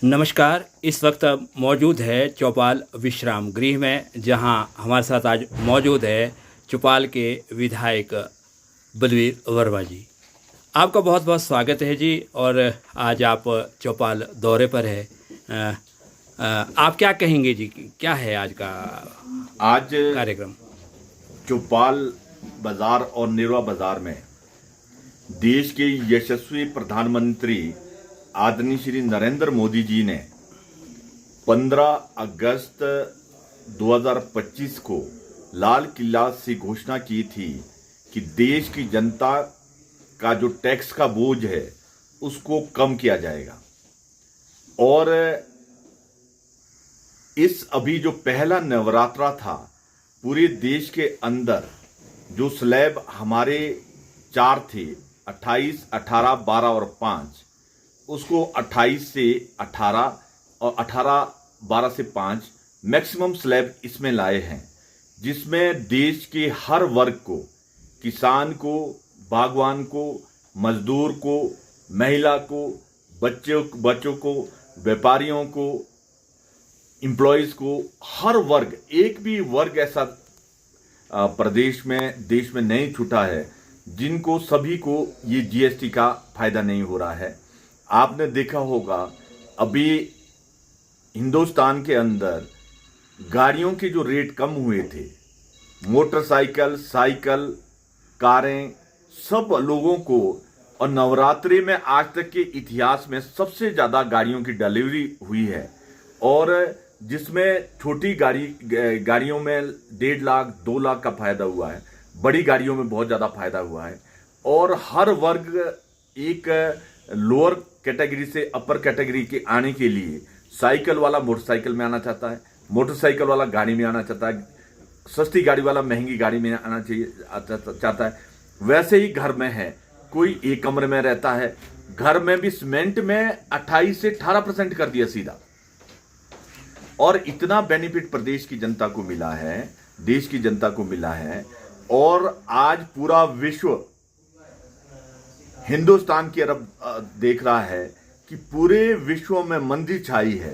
नमस्कार। इस वक्त मौजूद है चौपाल विश्राम गृह में, जहां हमारे साथ आज मौजूद है चौपाल के विधायक बलवीर वर्मा जी। आपका बहुत बहुत स्वागत है जी। और आज आप चौपाल दौरे पर है। आप क्या कहेंगे जी, क्या है आज का आज कार्यक्रम? चौपाल बाजार और नेरवा बाजार में देश के यशस्वी प्रधानमंत्री आदरणीय श्री नरेंद्र मोदी जी ने 15 अगस्त 2025 को लाल किला से घोषणा की थी कि देश की जनता का जो टैक्स का बोझ है उसको कम किया जाएगा। और इस अभी जो पहला नवरात्रा था, पूरे देश के अंदर जो स्लैब हमारे 4 थे, 28, 18, 12 और 5, उसको 28 से 18 और 18, 12 से 5 मैक्सिमम स्लैब इसमें लाए हैं, जिसमें देश के हर वर्ग को, किसान को, बागवान को, मजदूर को, महिला को, बच्चों को, व्यापारियों को, एम्प्लॉयज को, हर वर्ग, एक भी वर्ग ऐसा प्रदेश में, देश में नहीं छूटा है जिनको सभी को ये जीएसटी का फायदा नहीं हो रहा है। आपने देखा होगा अभी हिंदुस्तान के अंदर गाड़ियों के जो रेट कम हुए थे, मोटरसाइकिल, साइकिल, कारें, सब लोगों को, और नवरात्रि में आज तक के इतिहास में सबसे ज़्यादा गाड़ियों की डिलीवरी हुई है, और जिसमें छोटी गाड़ियों में 1.5 लाख 2 लाख का फायदा हुआ है, बड़ी गाड़ियों में बहुत ज़्यादा फायदा हुआ है। और हर वर्ग एक लोअर कैटेगरी से अपर कैटेगरी के आने के लिए, साइकिल वाला मोटरसाइकिल में आना चाहता है, मोटरसाइकिल वाला गाड़ी में आना चाहता है, सस्ती गाड़ी वाला महंगी गाड़ी में आना चाहता है। वैसे ही घर में है, कोई एक कमरे में रहता है, घर में भी सीमेंट में 28 से 18% कर दिया सीधा। और इतना बेनिफिट प्रदेश की जनता को मिला है, देश की जनता को मिला है। और आज पूरा विश्व हिंदुस्तान की तरफ देख रहा है कि पूरे विश्व में मंदी छाई है।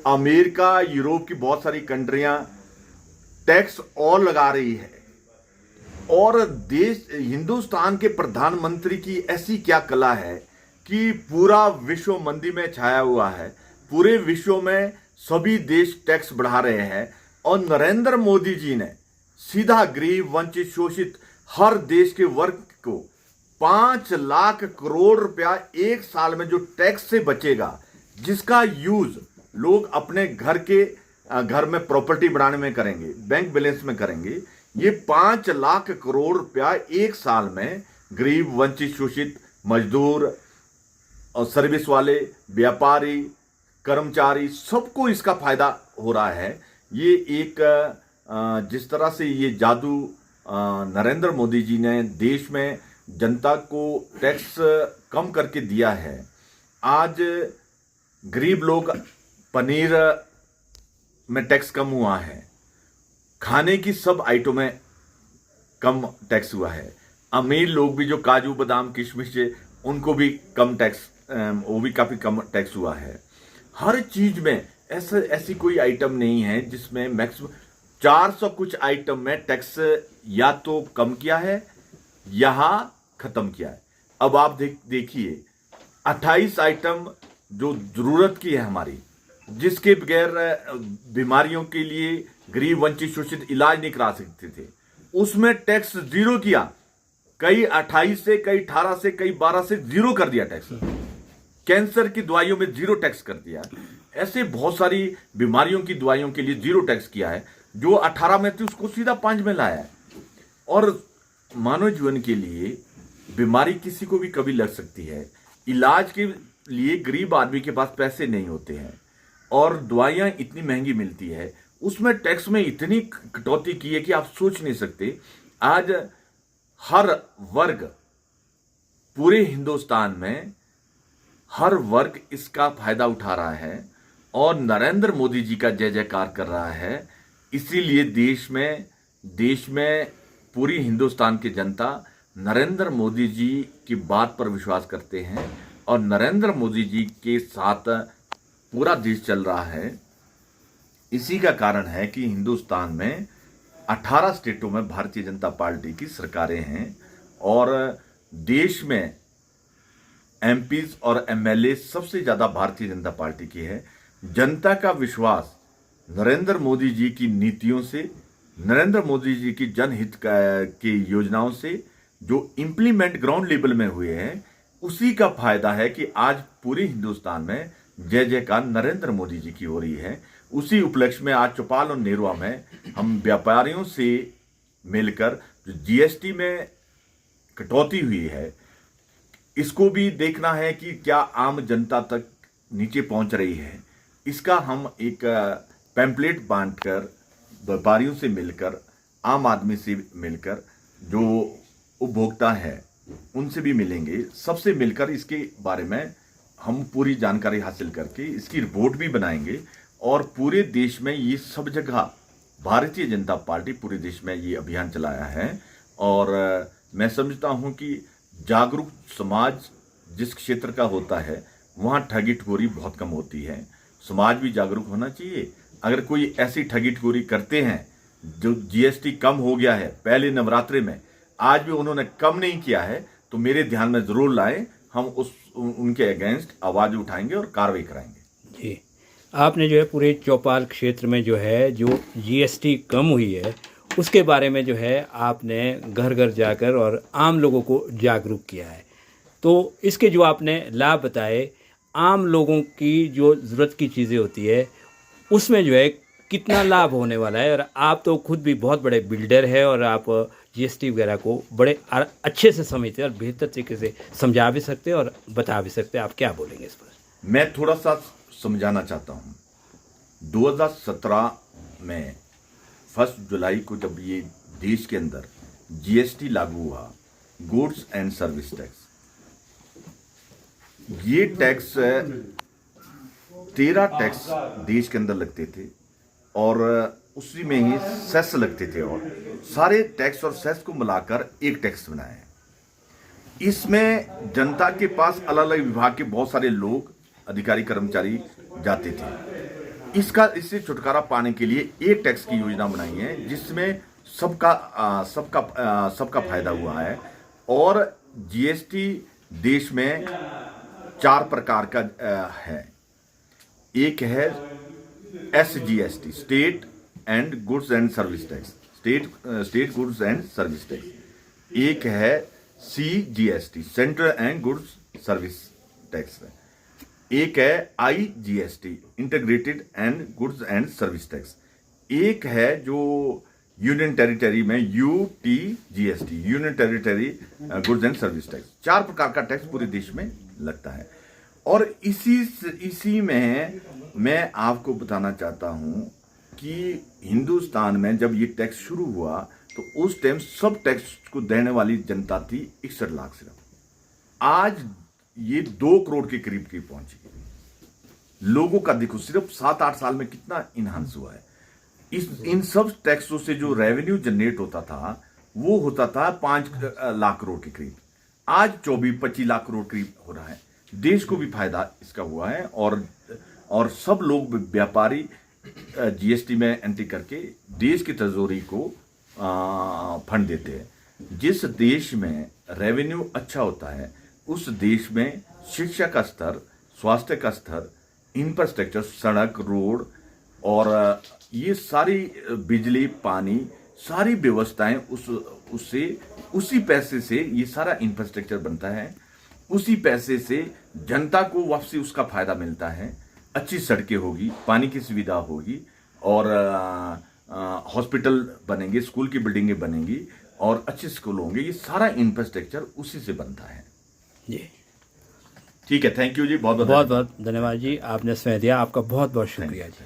अमेरिका, यूरोप की बहुत सारी कंट्रियां टैक्स और लगा रही है, और देश हिंदुस्तान के प्रधानमंत्री की ऐसी क्या कला है कि पूरा विश्व मंदी में छाया हुआ है। पूरे विश्व में सभी देश टैक्स बढ़ा रहे हैं, और नरेंद्र मोदी जी ने सीधा गरीब, वंचित, शोषित हर देश के वर्ग को 5 लाख करोड़ रुपया एक साल में जो टैक्स से बचेगा, जिसका यूज लोग अपने घर में प्रॉपर्टी बनाने में करेंगे, बैंक बैलेंस में करेंगे। ये 5 लाख करोड़ रुपया एक साल में गरीब, वंचित, शोषित, मजदूर और सर्विस वाले, व्यापारी, कर्मचारी, सबको इसका फायदा हो रहा है। ये एक जिस तरह से ये जादू नरेंद्र मोदी जी ने देश में जनता को टैक्स कम करके दिया है। आज गरीब लोग, पनीर में टैक्स कम हुआ है, खाने की सब आइटम में कम टैक्स हुआ है। अमीर लोग भी जो काजू, बादाम, किशमिश है, उनको भी कम टैक्स, वो भी काफी कम टैक्स हुआ है। हर चीज में ऐसी कोई आइटम नहीं है जिसमें मैक्सिमम 400 कुछ आइटम में टैक्स या तो कम किया है या खत्म किया है। अब आप देखिए 28 आइटम जो जरूरत की है हमारी, जिसके बगैर बीमारियों के लिए गरीब, वंचित, शोषित इलाज नहीं करा सकते थे, उसमें टैक्स 0 किया। कई 28 से, कई 18 से, कई 12 से 0 कर दिया टैक्स। कैंसर की दवाइयों में 0 टैक्स कर दिया। ऐसे बहुत सारी बीमारियों की दवाइयों के लिए 0 टैक्स किया है। जो 18 में थी उसको सीधा 5 में लाया है। और मानव जीवन के लिए बीमारी किसी को भी कभी लग सकती है। इलाज के लिए गरीब आदमी के पास पैसे नहीं होते हैं, और दवाइयां इतनी महंगी मिलती है, उसमें टैक्स में इतनी कटौती की है कि आप सोच नहीं सकते। आज हर वर्ग, पूरे हिंदुस्तान में हर वर्ग इसका फायदा उठा रहा है, और नरेंद्र मोदी जी का जय जयकार कर रहा है। इसीलिए देश में पूरी हिंदुस्तान की जनता नरेंद्र मोदी जी की बात पर विश्वास करते हैं, और नरेंद्र मोदी जी के साथ पूरा देश चल रहा है, इसी का कारण है कि हिंदुस्तान में 18 स्टेटों में भारतीय जनता पार्टी की सरकारें हैं और देश में एमपीज और एमएलए सबसे ज्यादा भारतीय जनता पार्टी की है। जनता का विश्वास नरेंद्र मोदी जी की नीतियों से, नरेंद्र मोदी जी की जनहित की योजनाओं से जो इंप्लीमेंट ग्राउंड लेवल में हुए हैं, उसी का फायदा है कि आज पूरे हिंदुस्तान में जय जयकार नरेंद्र मोदी जी की हो रही है। उसी उपलक्ष्य में आज चौपाल और नेरुआ में हम व्यापारियों से मिलकर जो जीएसटी में कटौती हुई है, इसको भी देखना है कि क्या आम जनता तक नीचे पहुंच रही है। इसका हम एक पैम्पलेट बांटकर व्यापारियों से मिलकर, आम आदमी से मिलकर, जो उपभोक्ता है उनसे भी मिलेंगे, सबसे मिलकर इसके बारे में हम पूरी जानकारी हासिल करके इसकी रिपोर्ट भी बनाएंगे और पूरे देश में ये सब जगह भारतीय जनता पार्टी पूरे देश में ये अभियान चलाया है। और मैं समझता हूँ कि जागरूक समाज जिस क्षेत्र का होता है वहाँ ठगी ठगोरी बहुत कम होती है। समाज भी जागरूक होना चाहिए। अगर कोई ऐसी ठगी ठगोरी करते हैं, जो जीएसटी कम हो गया है पहले नवरात्रे में, आज भी उन्होंने कम नहीं किया है, तो मेरे ध्यान में जरूर लाएं। हम उनके अगेंस्ट आवाज उठाएंगे और कार्रवाई कराएंगे। जी, आपने जो है पूरे चौपाल क्षेत्र में जो है जो जीएसटी कम हुई है उसके बारे में जो है आपने घर घर जाकर और आम लोगों को जागरूक किया है। तो इसके जो आपने लाभ बताए, आम लोगों की जो ज़रूरत की चीज़ें होती है उसमें जो है कितना लाभ होने वाला है। और आप तो खुद भी बहुत बड़े बिल्डर है और आप जीएसटी वगैरह को बड़े अच्छे से समझते हैं और बेहतर तरीके से समझा भी सकते हैं और बता भी सकते हैं। आप क्या बोलेंगे इस पर? मैं थोड़ा सा समझाना चाहता हूँ। 2017 में 1 जुलाई को जब ये देश के अंदर जीएसटी लागू हुआ, गुड्स एंड सर्विस टैक्स, ये टैक्स 13 टैक्स देश के अंदर लगते थे और उसी में ही सेस लगते थे और सारे टैक्स और सेस को मिलाकर एक टैक्स बनाया है। इसमें जनता के पास अलग अलग विभाग के बहुत सारे लोग, अधिकारी, कर्मचारी जाते थे। इससे छुटकारा पाने के लिए एक टैक्स की योजना बनाई है जिसमें सबका फायदा हुआ है। और जीएसटी देश में 4 प्रकार का है। एक है SGST, state and goods and service tax, state goods and service tax. एक है CGST, central and goods service tax. एक है IGST, integrated and goods and service tax. एक है जो यूनियन टेरिटरी में UTGST, union territory goods and service tax. 4 प्रकार का टैक्स पूरे देश में लगता है। और इसी में मैं आपको बताना चाहता हूं कि हिंदुस्तान में जब ये टैक्स शुरू हुआ तो उस टाइम सब टैक्स को देने वाली जनता थी 61 लाख सिर्फ। आज ये 2 करोड़ के करीब पहुंची। लोगों का देखो सिर्फ 7-8 साल में कितना इनहांस हुआ है। इन सब टैक्सों से जो रेवेन्यू जनरेट होता था वो होता था 5 लाख करोड़ के करीब। आज 24-25 लाख करोड़ करीब हो रहा है। देश को भी फायदा इसका हुआ है और सब लोग, व्यापारी जीएसटी में एंट्री करके देश की तिजोरी को फंड देते हैं। जिस देश में रेवेन्यू अच्छा होता है उस देश में शिक्षा का स्तर, स्वास्थ्य का स्तर, इंफ्रास्ट्रक्चर, सड़क, रोड और ये सारी बिजली, पानी, सारी व्यवस्थाएं उसी पैसे से ये सारा इंफ्रास्ट्रक्चर बनता है। उसी पैसे से जनता को वापसी उसका फायदा मिलता है। अच्छी सड़कें होगी, पानी की सुविधा होगी और हॉस्पिटल बनेंगे, स्कूल की बिल्डिंगें बनेंगी और अच्छे स्कूल होंगे। ये सारा इंफ्रास्ट्रक्चर उसी से बनता है। जी ठीक है, थैंक यू जी, बहुत बहुत धन्यवाद जी। आपने समय दिया, आपका बहुत बहुत शुक्रिया जी।